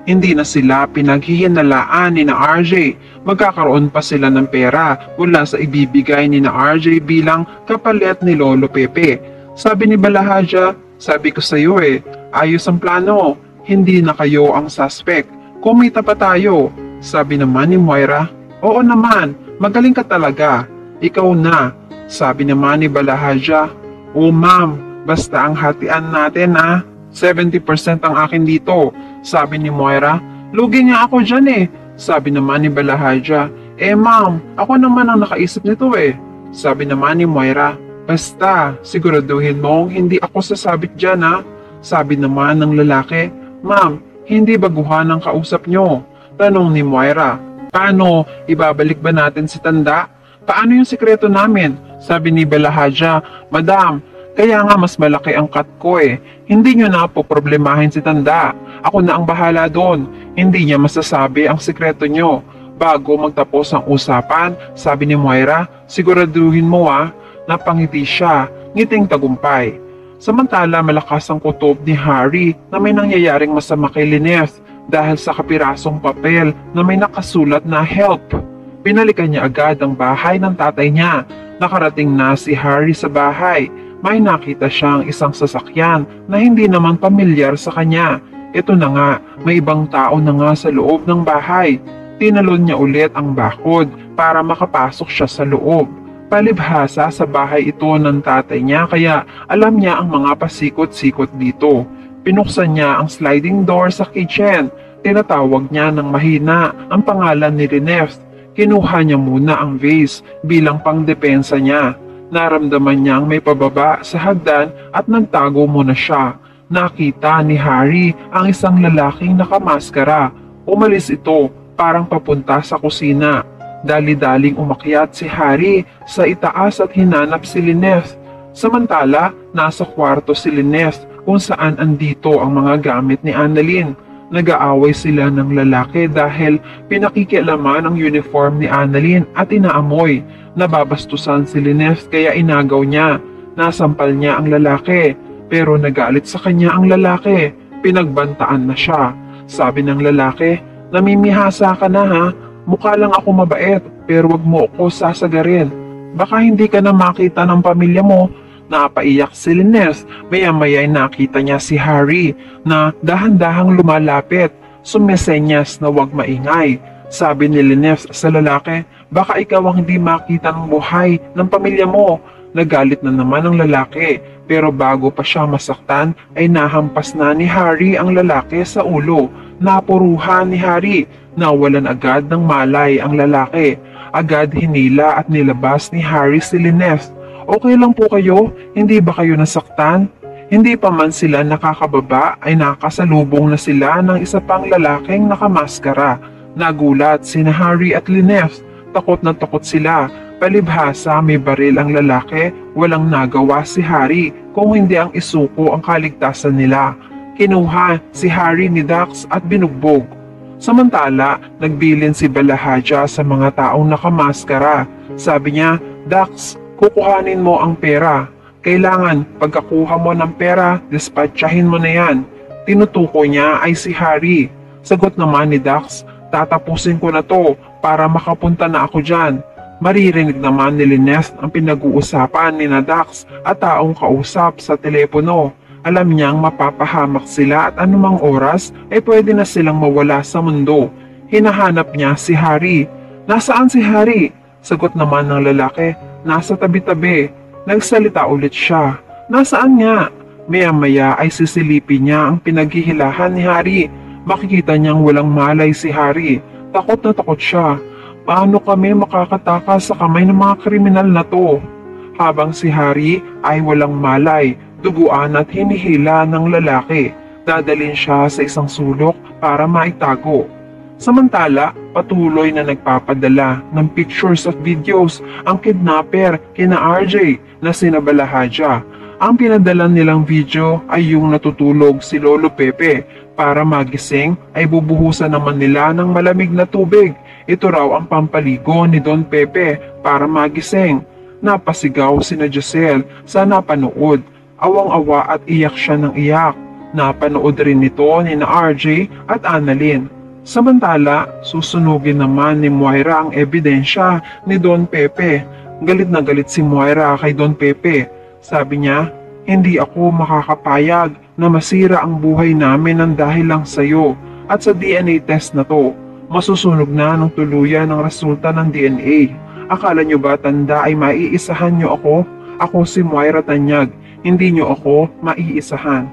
Hindi na sila pinaghihinalaan ni na RJ. Magkakaroon pa sila ng pera mula sa ibibigay ni na RJ bilang kapalit ni Lolo Pepe. Sabi ni Balahaja, sabi ko sa iyo ayos ang plano. Hindi na kayo ang suspect. Kumita pa tayo. Sabi naman ni Moira, oo naman, magaling ka talaga. Ikaw na. Sabi naman ni Balahaja, oh ma'am, basta ang hatian natin 70% ang akin dito. Sabi ni Moira, lugi nga ako dyan Sabi naman ni Balahaja, ma'am, ako naman ang nakaisip nito Sabi naman ni Moira, basta, siguraduhin mong hindi ako sasabit dyan Sabi naman ng lalaki, ma'am, hindi baguhan ang kausap nyo. Tanong ni Moira, paano, ibabalik ba natin si Tanda? Paano yung sikreto namin? Sabi ni Balahaja, madam, kaya nga mas malaki ang cut ko Hindi nyo na po problemahin si Tanda. Ako na ang bahala doon. Hindi niya masasabi ang sikreto nyo. Bago magtapos ang usapan, sabi ni Moira, siguraduhin mo napangiti siya, ngiting tagumpay. Samantala malakas ang kutob ni Harry na may nangyayaring masama kay Lynette dahil sa kapirasong papel na may nakasulat na help. Pinalikan niya agad ang bahay ng tatay niya. Nakarating na si Harry sa bahay. May nakita siyang isang sasakyan na hindi naman pamilyar sa kanya. Ito na nga, may ibang tao na nga sa loob ng bahay. Tinalon niya ulit ang bakod para makapasok siya sa loob. Palibhasa sa bahay ito ng tatay niya kaya alam niya ang mga pasikot-sikot dito. Pinuksan niya ang sliding door sa kitchen. Tinatawag niya ng mahina ang pangalan ni Lynette. Kinuha niya muna ang vase bilang pangdepensa niya. Naramdaman niyang may pababa sa hagdan at nagtago muna siya. Nakita ni Harry ang isang lalaking nakamaskara. Umalis ito parang papunta sa kusina. Dali-daling umakyat si Harry sa itaas at hinanap si Lynette. Samantala, nasa kwarto si Lynette kung saan andito ang mga gamit ni Annalyn. Nag-aaway sila ng lalaki dahil pinakikialaman ang uniform ni Annalyn at inaamoy. Nababastusan si Lynette kaya inagaw niya. Nasampal niya ang lalaki pero nagalit sa kanya ang lalaki. Pinagbantaan na siya. Sabi ng lalaki, namimihasa ka na Mukha lang ako mabait pero wag mo ako sasagarin. Baka hindi ka na makita ng pamilya mo. Napaiyak si Lynette. Maya-maya nakita niya si Harry na dahan-dahang lumalapit. Sumesenyas na wag maingay. Sabi ni Lynette sa lalaki, baka ikaw ang hindi makita ng buhay ng pamilya mo. Nagalit na naman ang lalaki pero bago pa siya masaktan ay nahampas na ni Harry ang lalaki sa ulo. Napuruhan ni Harry. Nawalan agad ng malay ang lalaki. Agad hinila at nilabas ni Harry si Lynette. Okay lang po kayo? Hindi ba kayo nasaktan? Hindi pa man sila nakakababa ay nakasalubong na sila ng isa pang lalaking nakamaskara. Nagulat sina Harry at Lynette. Takot na takot sila. Palibhasa may baril ang lalaki. Walang nagawa si Harry kung hindi ang isuko ang kaligtasan nila. Kinuha si Harry ni Dax at binugbog. Samantala, nagbilin si Balahaja sa mga taong nakamaskara. Sabi niya, Dax, kukuhanin mo ang pera. Kailangan pagkakuha mo ng pera, dispatchahin mo na yan. Tinutukoy niya ay si Harry. Sagot naman ni Dax, tatapusin ko na to para makapunta na ako dyan. Maririnig naman ni Lynette ang pinag-uusapan ni Dax at taong kausap sa telepono. Alam niyang mapapahamak sila at anumang oras ay pwede na silang mawala sa mundo. Hinahanap niya si Harry. Nasaan si Harry? Sagot naman ng lalaki, nasa tabi-tabi. Nagsalita ulit siya. Nasaan nga? Maya-maya ay sisilipin niya ang pinaghihilahan ni Harry. Makikita niyang walang malay si Harry. Takot na takot siya. Paano kami makakatakas sa kamay ng mga kriminal na to? Habang si Harry ay walang malay, duguan at hinihila ng lalaki. Dadalhin siya sa isang sulok para maitago. Samantala, patuloy na nagpapadala ng pictures at videos ang kidnapper kina RJ na sina Balahaja. Ang pinadala nilang video ay yung natutulog si Lolo Pepe. Para magising ay bubuhusan naman nila ng malamig na tubig. Ito raw ang pampaligo ni Don Pepe para magising. Napasigaw sina Giselle sa napanood. Awang-awa at iyak siya ng iyak. Napanood rin ito ni na RJ at Annalyn. Samantala, susunugin naman ni Moira ang ebidensya ni Don Pepe. Galit na galit si Moira kay Don Pepe. Sabi niya, hindi ako makakapayag na masira ang buhay namin ng dahil lang sa'yo at sa DNA test na to. Masusunog na ng tuluyan ang resulta ng DNA. Akala nyo ba tanda ay maiisahan nyo ako? Ako si Moira Tanyag, hindi nyo ako maiisahan.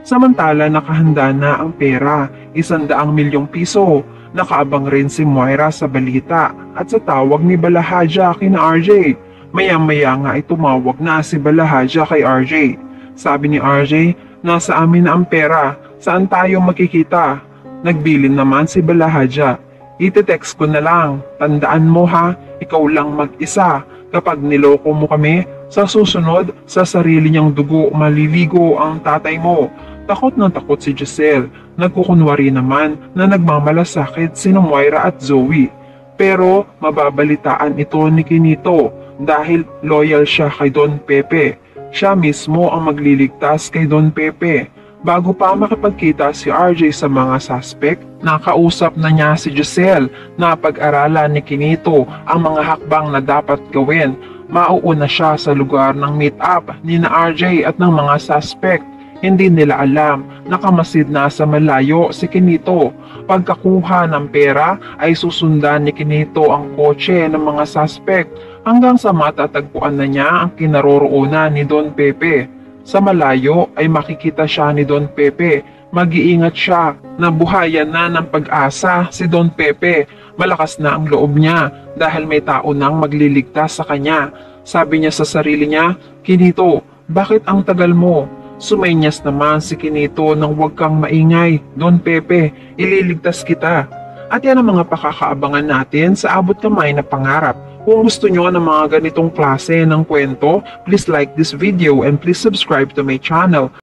Samantala nakahanda na ang pera, 100 milyong piso. Nakaabang rin si Moira sa balita at sa tawag ni Balahaja kina RJ. Maya-maya nga ay tumawag na si Balahaja kay RJ. Sabi ni RJ, nasa amin na ang pera, saan tayo makikita? Nagbilin naman si Balahaja. Ite-text ko na lang, tandaan mo ha, ikaw lang mag-isa. Kapag niloko mo kami, sa susunod, sa sarili niyang dugo maliligo ang tatay mo. Takot na takot si Giselle. Nagkukunwari naman na nagmamalasakit sina Moira at Zoe. Pero mababalitaan ito ni Kinito dahil loyal siya kay Don Pepe. Siya mismo ang magliligtas kay Don Pepe. Bago pa makipagkita si RJ sa mga suspect, nakausap na niya si Giselle na pag-aralan ni Kinito ang mga hakbang na dapat gawin. Mauuna siya sa lugar ng meet-up ni na RJ at ng mga suspect. Hindi nila alam, nakamasid na sa malayo si Kinito. Pagkakuha ng pera ay susundan ni Kinito ang kotse ng mga suspect hanggang sa matatagpuan na niya ang kinaroroonan ni Don Pepe. Sa malayo ay makikita siya ni Don Pepe. Mag-iingat siya na buhayan na ng pag-asa si Don Pepe. Malakas na ang loob niya dahil may tao nang magliligtas sa kanya. Sabi niya sa sarili niya, Kinito, bakit ang tagal mo? Sumenyas naman si Kinito nang huwag kang maingay, Don Pepe, ililigtas kita. At yan ang mga pakakaabangan natin sa Abot Kamay na Pangarap. Kung gusto nyo ng mga ganitong klase ng kwento, please like this video and please subscribe to my channel.